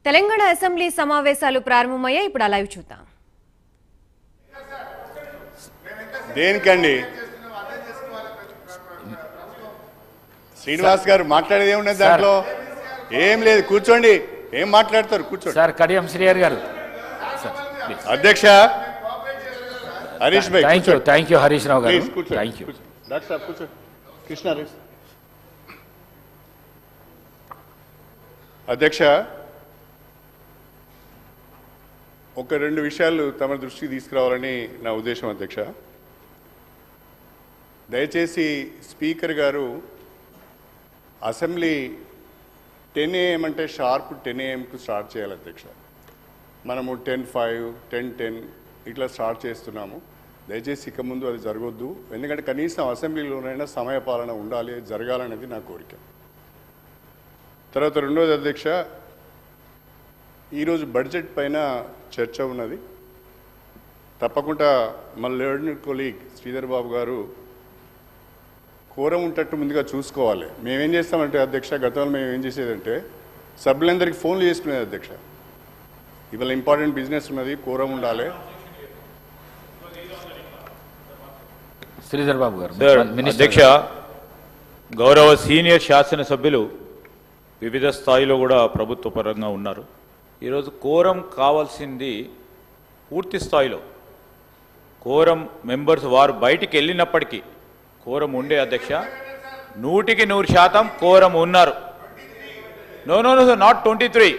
Telangana assembly సమావేశాలు ప్రారంభమయ్యాయి. ఇప్పుడు లైవ్ చూద్దాం. దేనికండి శ్రీనివాస్ గారు మాట్లాడేది ఏమున్నది దాంట్లో? ఏం లేదు, కూర్చోండి. ఏం మాట్లాడతారు? కూర్చోండి సార్. కడియం శ్రీహరి గారు. అధ్యక్ష హరీష్ భాయ్. థ్యాంక్ యూ హరీష్ రావు గారు. థ్యాంక్ యూ డాక్టర్ సాబ్. కూర్చోండి. కృష్ణ. అధ్యక్ష, ఒక రెండు విషయాలు తమ దృష్టికి తీసుకురావాలని నా ఉద్దేశం. అధ్యక్ష, దయచేసి స్పీకర్ గారు అసెంబ్లీ 10 AM అంటే షార్ప్ 10 AMకు స్టార్ట్ చేయాలి. అధ్యక్ష, మనము 10:05, 10:10 ఇట్లా స్టార్ట్ చేస్తున్నాము. దయచేసి ఇక ముందు అది జరగొద్దు. ఎందుకంటే కనీసం అసెంబ్లీలోనైనా సమయపాలన ఉండాలి, జరగాలనేది నా కోరిక. తర్వాత రెండోది అధ్యక్ష, ఈరోజు బడ్జెట్ పైన చర్చ ఉన్నది. తప్పకుండా మన లెర్నర్ కొలీగ్ శ్రీధర్ బాబు గారు కోరం ఉంటట్టు ముందుగా చూసుకోవాలి. మేమేం చేస్తామంటే అధ్యక్ష, గతంలో మేము ఏం చేసేదంటే సభ్యులందరికీ ఫోన్లు చేసుకునేది. అధ్యక్ష, ఇవాళ ఇంపార్టెంట్ బిజినెస్ ఉన్నది, కోరం ఉండాలి. శ్రీధర్ బాబు గారు. అధ్యక్ష, గౌరవ సీనియర్ శాసనసభ్యులు వివిధ స్థాయిలో కూడా ప్రభుత్వ పరంగా ఉన్నారు. ఈరోజు కోరం కావాల్సింది పూర్తి స్థాయిలో కోరం మెంబర్స్ వారు బయటికి వెళ్ళినప్పటికీ కోరం ఉండే. అధ్యక్ష, 100% కోరం ఉన్నారు. No, not 23.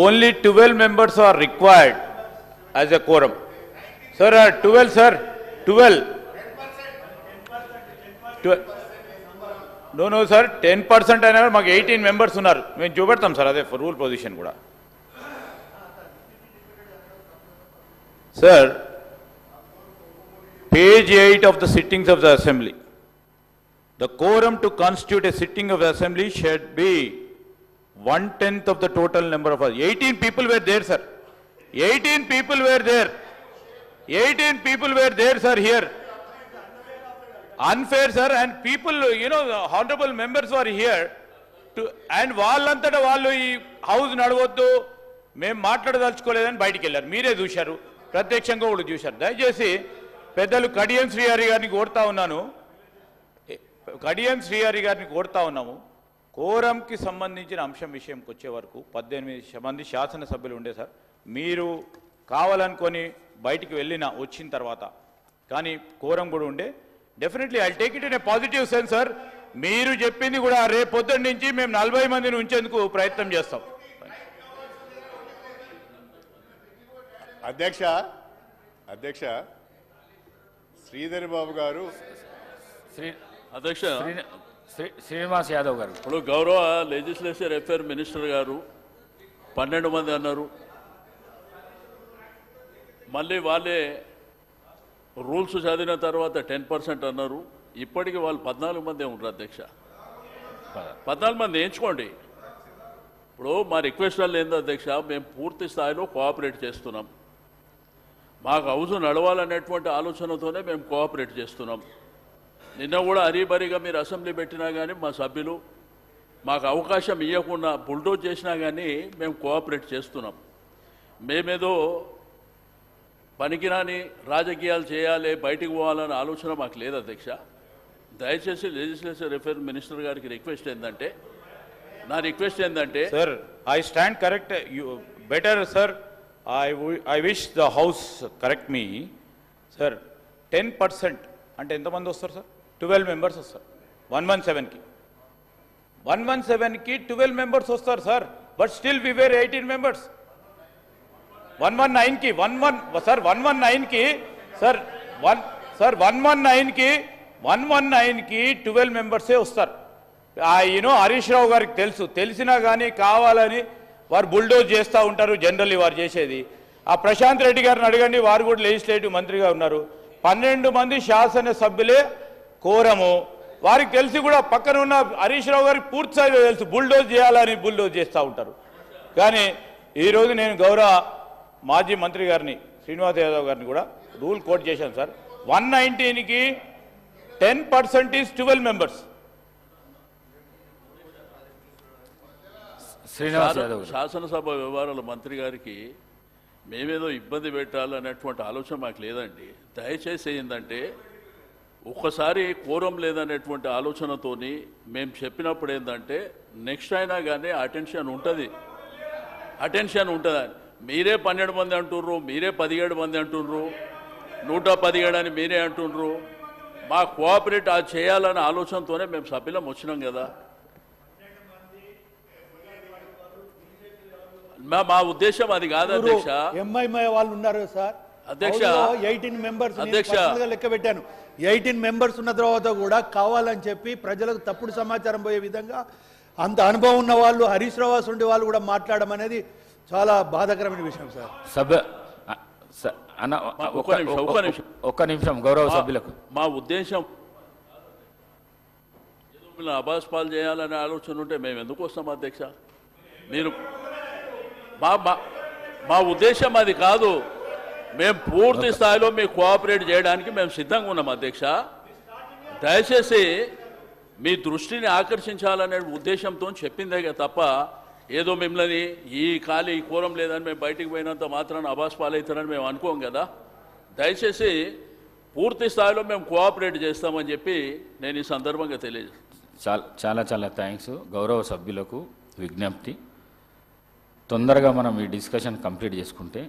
Only 12 members are required as a quorum. Sir, 12, sir, 12. No, sir, 10% అయినా మాకు 18 members ఉన్నారు. మేము చూపెడతాం సార్, అదే రూల్ పొజిషన్ కూడా. Sir, page 8 of the sittings of the assembly. The quorum to constitute a sitting of the assembly should be 1/10 of the total number of us. 18 people were there, sir. 18 people were there. 18 people were there, sir, here. Unfair, sir, and people, the honorable members were here to, and వాళ్ళంతటా వాళ్ళు ఈ house నడవద్దు, మేము మాట్లాడదలుచుకోలేదని బయటికి వెళ్ళారు. మీరే చూశారు, ప్రత్యక్షంగా కూడా చూశారు. దయచేసి పెద్దలు కడియం శ్రీహరి గారిని కోరుతా ఉన్నాము. కోరంకి సంబంధించిన అంశం విషయంకి వచ్చే వరకు 18 మంది శాసనసభ్యులు ఉండే సార్. మీరు కావాలనుకొని బయటికి వచ్చిన తర్వాత కానీ కోరం కూడా ఉండే. Definitely I take it in a positive sense sir. మీరు చెప్పింది కూడా రేపు పొద్దున్న నుంచి మేము 40 మందిని ఉంచేందుకు ప్రయత్నం చేస్తాం. అధ్యక్ష శ్రీధర్ బాబు గారు. అధ్యక్ష శ్రీనివాస్ యాదవ్ గారు. ఇప్పుడు గౌరవ లెజిస్లేచర్ అఫేర్ మినిస్టర్ గారు 12 మంది అన్నారు. మళ్ళీ వాళ్ళే రూల్స్ చదివిన తర్వాత 10% అన్నారు. ఇప్పటికీ వాళ్ళు 14 మంది ఉంటారు. అధ్యక్ష, 14 మంది ఎంచుకోండి. ఇప్పుడు మా రిక్వెస్ట్ వల్ల ఏందో అధ్యక్ష, మేము పూర్తి స్థాయిలో కోఆపరేట్ చేస్తున్నాం. మాకు హౌస్ నడవాలనేటువంటి ఆలోచనతోనే మేము కోఆపరేట్ చేస్తున్నాం. నిన్న కూడా హరీబరీగా మీరు అసెంబ్లీ పెట్టినా కానీ మా సభ్యులు మాకు అవకాశం ఇవ్వకుండా బుల్డోజ్ చేసినా కానీ మేము కోఆపరేట్ చేస్తున్నాం. మేమేదో పనికిరాని రాజకీయాలు చేయాలి, బయటికి పోవాలనే ఆలోచన మాకు లేదు. అధ్యక్ష, దయచేసి లెజిస్లేచర్ అఫేర్ మినిస్టర్ గారికి రిక్వెస్ట్ ఏంటంటే, sir, I stand correct. Better sir, I wish the house correct me sir. 10% అంటే ఎంతమంది వస్తారు సార్? 12 members వస్తారు 117కి. 117కి 12 members వస్తారు సార్. But still we were 18 members. 119కి సార్ 119కి సార్ 119కి 12 members వస్తారు. హరీష్ రావు గారికి తెలిసినా కానీ కావాలని వారు బుల్డోజ్ చేస్తూ ఉంటారు. జనరల్లీ వారు చేసేది. ఆ ప్రశాంత్ రెడ్డి గారిని అడగండి, వారు కూడా లెజిస్లేటివ్ మంత్రిగా ఉన్నారు. 12 మంది శాసనసభ్యులే కోరము. వారికి తెలిసి కూడా పక్కన ఉన్న హరీష్ రావు గారికి పూర్తి స్థాయిలో తెలుసు బుల్డోజ్ చేయాలని బుల్డోజ్ చేస్తూ ఉంటారు. కానీ ఈరోజు నేను గౌరవ మాజీ మంత్రి గారిని శ్రీనివాస్ యాదవ్ గారిని కూడా రూల్ కోట్ చేశాను సార్. 119కి 10% ఈజ్ 12 members. శ్రీనివాస్ యాదవ్ గారు. శాసనసభ వ్యవహారాల మంత్రి గారికి మేమేదో ఇబ్బంది పెట్టాలనేటువంటి ఆలోచన మాకు లేదండి. దయచేసి ఏంటంటే ఒక్కసారి కోరం లేదనేటువంటి ఆలోచనతోని మేము చెప్పినప్పుడు ఏంటంటే నెక్స్ట్ అయినా కానీ అటెన్షన్ ఉంటుంది. మీరే 12 మంది అంటుర్రు, మీరే 17 మంది అంటుర్రు, 117 అని మీరే అంటుర్రు. మా కోఆపరేట్ అది చేయాలనే ఆలోచనతోనే మేము సభ్యులం వచ్చినాం కదా. మా ఉద్దేశం అది కాదు అధ్యక్ష. ఎంఐఎంఐ వాళ్ళు ఉన్నారు సార్ అధ్యక్ష. 18 మెంబర్స్ అధ్యక్ష. లెక్క పెట్టాను. 18 మెంబర్స్ ఉన్న తర్వాత కూడా కావాలని చెప్పి ప్రజలకు తప్పుడు సమాచారం పోయే విధంగా అంత అనుభవం ఉన్న వాళ్ళు హరీష్ రావు ఉండే వాళ్ళు కూడా మాట్లాడడం అనేది చాలా బాధాకరమైన విషయం సార్. ఒక్క నిమిషం గౌరవ సభ్యులకు. మా ఉద్దేశం అబాస్పాలు చేయాలనే ఆలోచన ఉంటే మేము ఎందుకు వస్తాం అధ్యక్ష? మీరు మా ఉద్దేశం అది కాదు. మేము పూర్తి స్థాయిలో మీకు కోఆపరేట్ చేయడానికి మేము సిద్ధంగా ఉన్నాం అధ్యక్ష. దయచేసి మీ దృష్టిని ఆకర్షించాలనే ఉద్దేశంతో చెప్పిందే తప్ప ఏదో మిమ్మల్ని ఈ కోరం లేదని మేము బయటికి పోయినంత మాత్రాన అబాస్పాలు అవుతారని మేము అనుకోం కదా. దయచేసి పూర్తి స్థాయిలో మేము కోఆపరేట్ చేస్తామని చెప్పి నేను ఈ సందర్భంగా తెలియజేస్తాను. చాలా చాలా థ్యాంక్స్. గౌరవ సభ్యులకు విజ్ఞప్తి, తొందరగా మనం ఈ డిస్కషన్ కంప్లీట్ చేసుకుంటే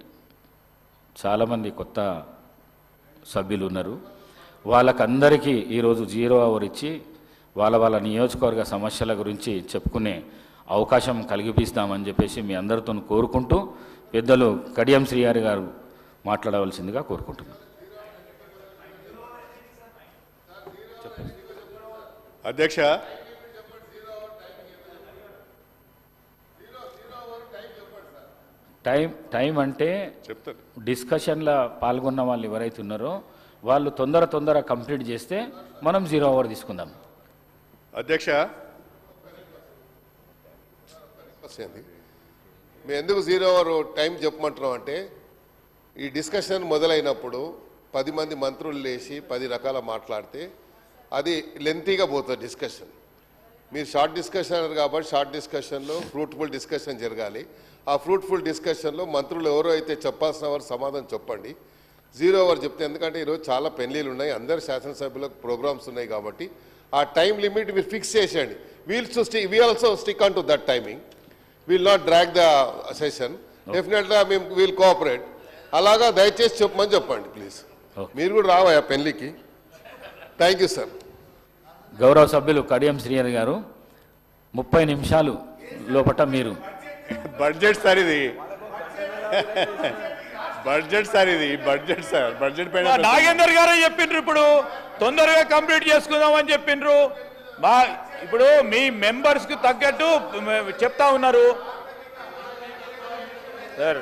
చాలామంది కొత్త సభ్యులు ఉన్నారు. వాళ్ళకందరికీ ఈరోజు 0 అవర్ ఇచ్చి వాళ్ళ నియోజకవర్గ సమస్యల గురించి చెప్పుకునే అవకాశం కలిగిపిస్తామని చెప్పేసి మీ అందరితో కోరుకుంటూ పెద్దలు కడియం శ్రీహరి గారు మాట్లాడవలసిందిగా కోరుకుంటున్నాను. అధ్యక్ష, టైం అంటే చెప్తాను. డిస్కషన్లో పాల్గొన్న వాళ్ళు ఎవరైతే ఉన్నారో వాళ్ళు తొందర కంప్లీట్ చేస్తే మనం 0 అవర్ తీసుకుందాం. అధ్యక్ష, మేము ఎందుకు 0 అవర్ టైం చెప్పమంటున్నాం అంటే ఈ డిస్కషన్ మొదలైనప్పుడు 10 మంది మంత్రులు లేచి 10 రకాల మాట్లాడితే అది లెంతీగా పోతుంది డిస్కషన్. మీరు షార్ట్ డిస్కషన్ అన్నారు కాబట్టి షార్ట్ డిస్కషన్లో ఫ్రూట్ఫుల్ డిస్కషన్ జరగాలి. ఆ ఫ్రూట్ఫుల్ డిస్కషన్లో మంత్రులు ఎవరో అయితే చెప్పాల్సిన వారు సమాధానం చెప్పండి. 0 అవర్ చెప్తే, ఎందుకంటే ఈరోజు చాలా పెళ్లిళ్ళు ఉన్నాయి, అందరు శాసనసభ్యులకు ప్రోగ్రామ్స్ ఉన్నాయి కాబట్టి ఆ టైం లిమిట్ మీరు ఫిక్స్ చేసేయండి. We also stick on to that timing. Will not drag the session. డెఫినెట్గా మేము విల్ కోఆపరేట్. అలాగా దయచేసి చెప్పమని చెప్పండి ప్లీజ్. మీరు కూడా రావా పెళ్లికి. Thank you sir. గౌరవ సభ్యులు కడియం శ్రీహరి గారు 30 నిమిషాలు లోపట మీరు బడ్జెట్ సార్ ఇది, బడ్జెట్ సార్ ఇది, బడ్జెట్ సార్, బడ్జెట్ పైన నాగేందర్ గారే చెప్పిండ్రు ఇప్పుడు తొందరగా కంప్లీట్ చేసుకుందామని చెప్పిండ్రు. ఇప్పుడు మీ మెంబర్స్కి తగ్గట్టు చెప్తా ఉన్నారు సార్.